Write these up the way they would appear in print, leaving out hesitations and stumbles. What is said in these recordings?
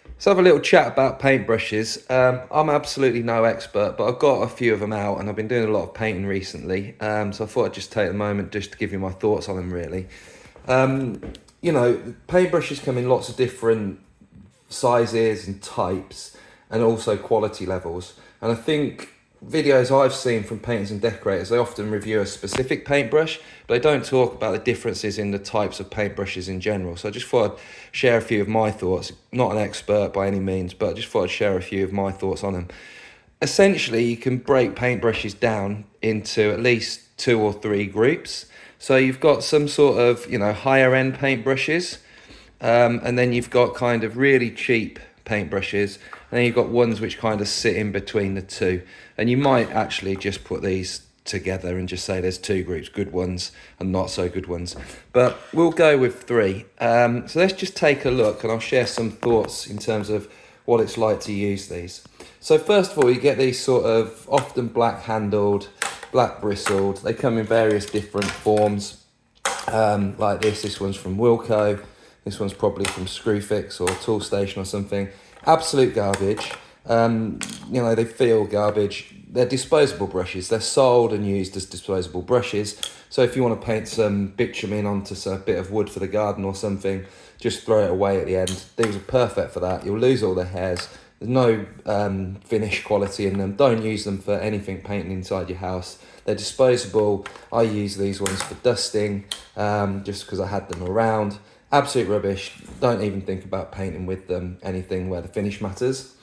Let's have a little chat about paintbrushes. I'm absolutely no expert, but I've got a few of them out and I've been doing a lot of painting recently. So I thought I'd just take a moment just to give you my thoughts on them really. Um, Paintbrushes come in lots of different sizes and types and also quality levels. And I think videos I've seen from painters and decorators, they often review a specific paintbrush, but they don't talk about the differences in the types of paintbrushes in general. So I just thought I'd share a few of my thoughts. Not an expert by any means, but I just thought I'd share a few of my thoughts on them. Essentially, you can break paintbrushes down into at least two or three groups. So you've got some sort of, higher end paintbrushes, and then you've got kind of really cheap paintbrushes, and then you've got ones which kind of sit in between the two. And you might actually just put these together and just say there's two groups, good ones and not so good ones. But we'll go with three. So let's just take a look and I'll share some thoughts in terms of what it's like to use these. So first of all, you get these sort of often black handled, black bristled. They come in various different forms, like this. This one's from Wilko. This one's probably from Screwfix or Toolstation or something. Absolute garbage. They feel garbage. They're disposable brushes. They're sold and used as disposable brushes. So if you want to paint some bitumen onto a bit of wood for the garden or something, just throw it away at the end. These are perfect for that. You'll lose all the hairs. There's no finish quality in them. Don't use them for anything painting inside your house. They're disposable. I use these ones for dusting, just because I had them around. Absolute rubbish. Don't even think about painting with them anything where the finish matters.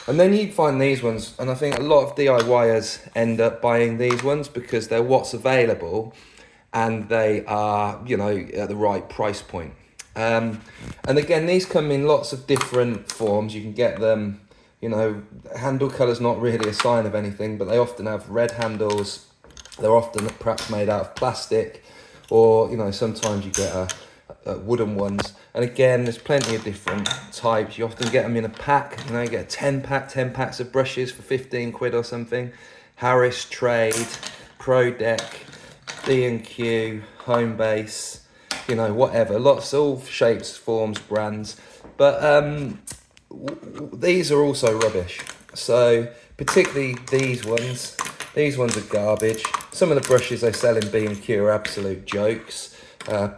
And then you find these ones, and I think a lot of DIYers end up buying these ones because they're what's available and they are, at the right price point. And again, these come in lots of different forms. You can get them, handle colour's not really a sign of anything, but they often have red handles. They're often perhaps made out of plastic, or, sometimes you get wooden ones. And again, there's plenty of different types. You often get them in a pack. You get a 10 packs of brushes for 15 quid or something. Harris, Trade, Pro Deck, B&Q, Homebase, whatever. Lots, all shapes, forms, brands. But these are also rubbish. So particularly these ones are garbage. Some of the brushes they sell in B&Q are absolute jokes.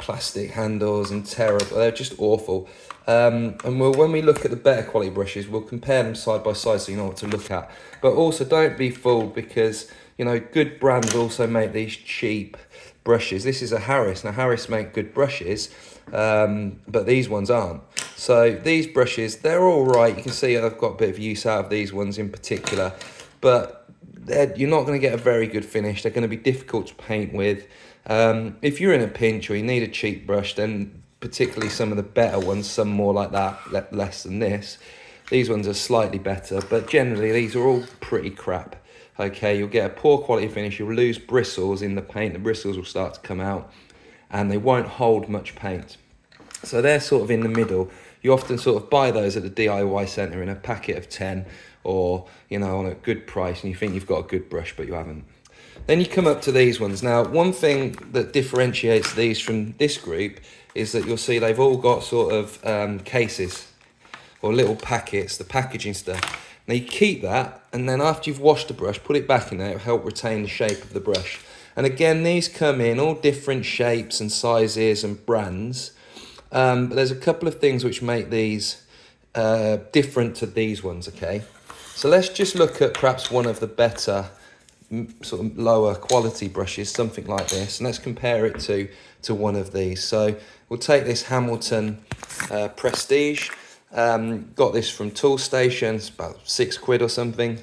Plastic handles and terrible. They're just awful. And when we look at the better quality brushes, we'll compare them side by side so you know what to look at. But also don't be fooled because, good brands also make these cheap brushes. This is a Harris. Now Harris make good brushes, but these ones aren't. So these brushes, they're all right. You can see I've got a bit of use out of these ones in particular, but you're not going to get a very good finish. They're going to be difficult to paint with. If you're in a pinch or you need a cheap brush, then particularly some of the better ones, some more like that, less than this. These ones are slightly better, but generally these are all pretty crap. Okay, you'll get a poor quality finish, you'll lose bristles in the paint, the bristles will start to come out, and they won't hold much paint. So they're sort of in the middle. You often sort of buy those at the DIY centre in a packet of 10 or, on a good price, and you think you've got a good brush, but you haven't. Then you come up to these ones. Now, one thing that differentiates these from this group is that you'll see they've all got sort of cases or little packets, the packaging stuff. Now you keep that, and then after you've washed the brush, put it back in there. It'll help retain the shape of the brush. And again, these come in all different shapes and sizes and brands. But there's a couple of things which make these different to these ones, okay? So let's just look at perhaps one of the better sort of lower quality brushes, something like this, and let's compare it to one of these. So we'll take this Hamilton Prestige. Got this from Toolstation. It's about 6 quid or something,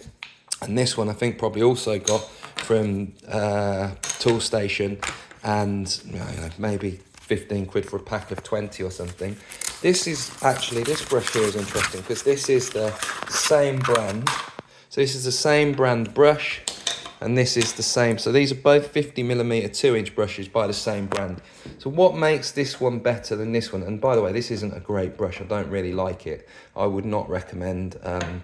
and this one I think probably also got from Toolstation, and maybe 15 quid for a pack of 20 or something. This brush here is interesting because this is the same brand. So this is the same brand brush, and this is the same. So these are both 50mm 2-inch brushes by the same brand. So what makes this one better than this one? And by the way, this isn't a great brush. I don't really like it. I would not recommend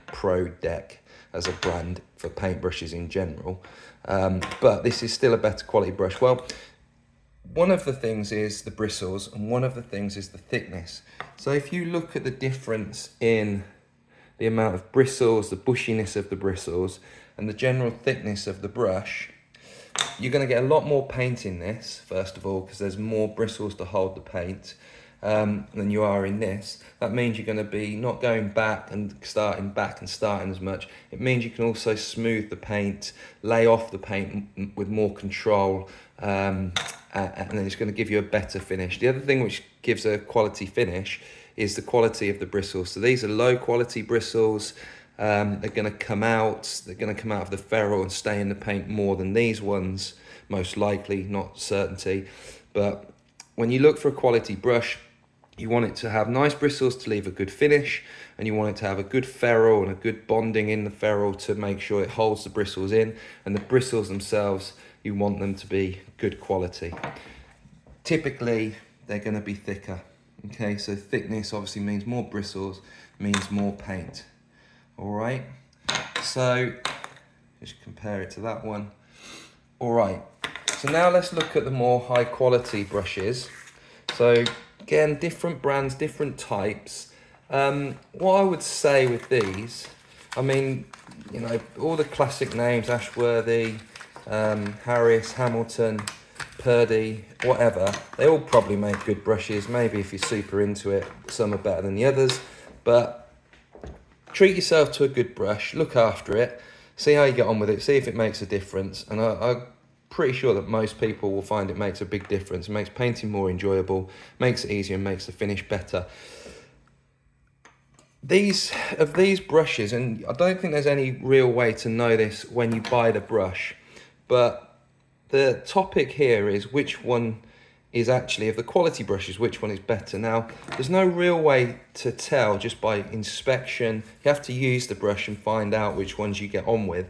Pro Deck as a brand for paintbrushes in general. But this is still a better quality brush. Well, one of the things is the bristles, and one of the things is the thickness. So if you look at the difference in the amount of bristles, the bushiness of the bristles, and the general thickness of the brush, you're going to get a lot more paint in this, first of all, because there's more bristles to hold the paint than you are in this. That means you're going to be not going back and starting as much. It means you can also smooth the paint, lay off the paint with more control, and then it's going to give you a better finish. The other thing which gives a quality finish is the quality of the bristles. So these are low quality bristles. They're going to come out of the ferrule and stay in the paint more than these ones, most likely, not certainty. But when you look for a quality brush, you want it to have nice bristles to leave a good finish, and you want it to have a good ferrule and a good bonding in the ferrule to make sure it holds the bristles in, and the bristles themselves, you want them to be good quality. Typically, they're going to be thicker. Okay, so thickness obviously means more bristles, means more paint. All right, so just compare it to that one. All right, so now let's look at the more high quality brushes. So again, different brands, different types. What I would say with these, I mean, you know, all the classic names, Ashworthy, Harris, Hamilton, Purdy, whatever, they all probably make good brushes. Maybe if you're super into it, some are better than the others, but treat yourself to a good brush, look after it, see how you get on with it, see if it makes a difference. And I'm pretty sure that most people will find it makes a big difference. It makes painting more enjoyable, makes it easier, and makes the finish better. These brushes, and I don't think there's any real way to know this when you buy the brush, but the topic here is which one is actually, of the quality brushes, which one is better. Now, there's no real way to tell just by inspection. You have to use the brush and find out which ones you get on with.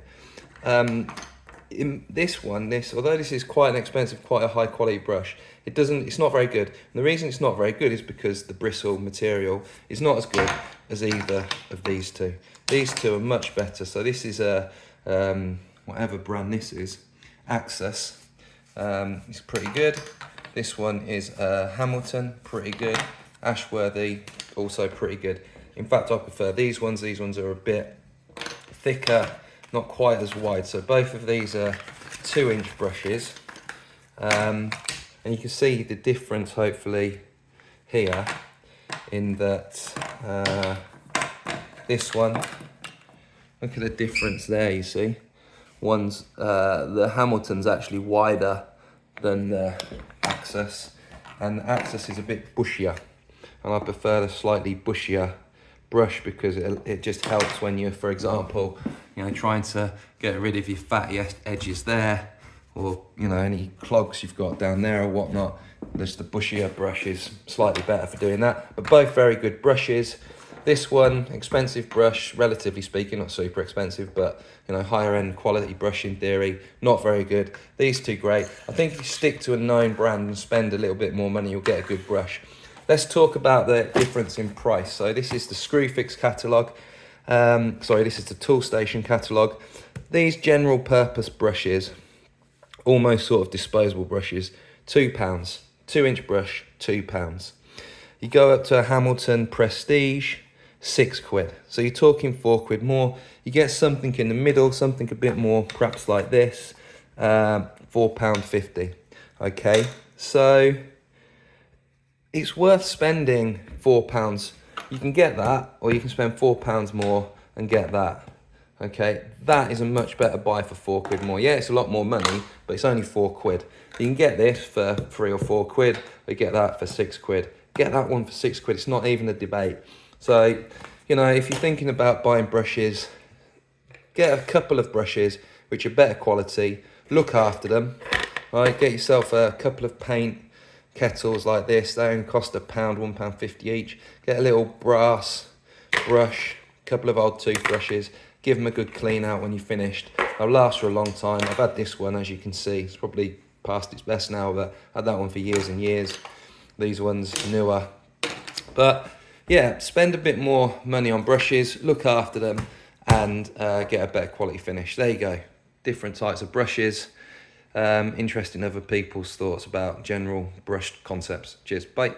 In this one, although this is quite an expensive, quite a high quality brush, it's not very good. And the reason it's not very good is because the bristle material is not as good as either of these two. These two are much better. So this is a, whatever brand this is, Axis. It's pretty good. This one is Hamilton, pretty good. Ashworthy, also pretty good. In fact, I prefer these ones. These ones are a bit thicker, not quite as wide. So both of these are 2-inch brushes. And you can see the difference, hopefully, here, in that this one, look at the difference there, you see. The Hamilton's actually wider than the Axis, and the Axis is a bit bushier, and I prefer the slightly bushier brush because it just helps when you're, for example, you know, trying to get rid of your fatty edges there, or you know, any clogs you've got down there or whatnot. Just the bushier brush is slightly better for doing that, but both very good brushes. This one, expensive brush, relatively speaking, not super expensive, but you know, higher end quality brush in theory, not very good. These two great. I think if you stick to a known brand and spend a little bit more money, you'll get a good brush. Let's talk about the difference in price. So this is the Screwfix catalogue. This is the Toolstation catalogue. These general purpose brushes, almost sort of disposable brushes, £2. 2-inch brush, £2. You go up to a Hamilton Prestige, £6. So you're talking £4 more. You get something in the middle, something a bit more, perhaps like this, £4.50. Okay, so it's worth spending £4. You can get that, or you can spend £4 more and get that. Okay, that is a much better buy for £4 more. Yeah, it's a lot more money, but it's only £4. You can get this for £3 or £4, or you get that for £6. Get that one for £6. It's not even a debate. So, you know, if you're thinking about buying brushes, get a couple of brushes which are better quality. Look after them. Right, get yourself a couple of paint kettles like this. They only cost £1, £1.50 each. Get a little brass brush, a couple of old toothbrushes. Give them a good clean out when you're finished. They'll last for a long time. I've had this one, as you can see. It's probably past its best now, but I had that one for years and years. These ones newer. But yeah, spend a bit more money on brushes, look after them, and get a better quality finish. There you go. Different types of brushes. Interesting other people's thoughts about general brush concepts. Cheers. Bye.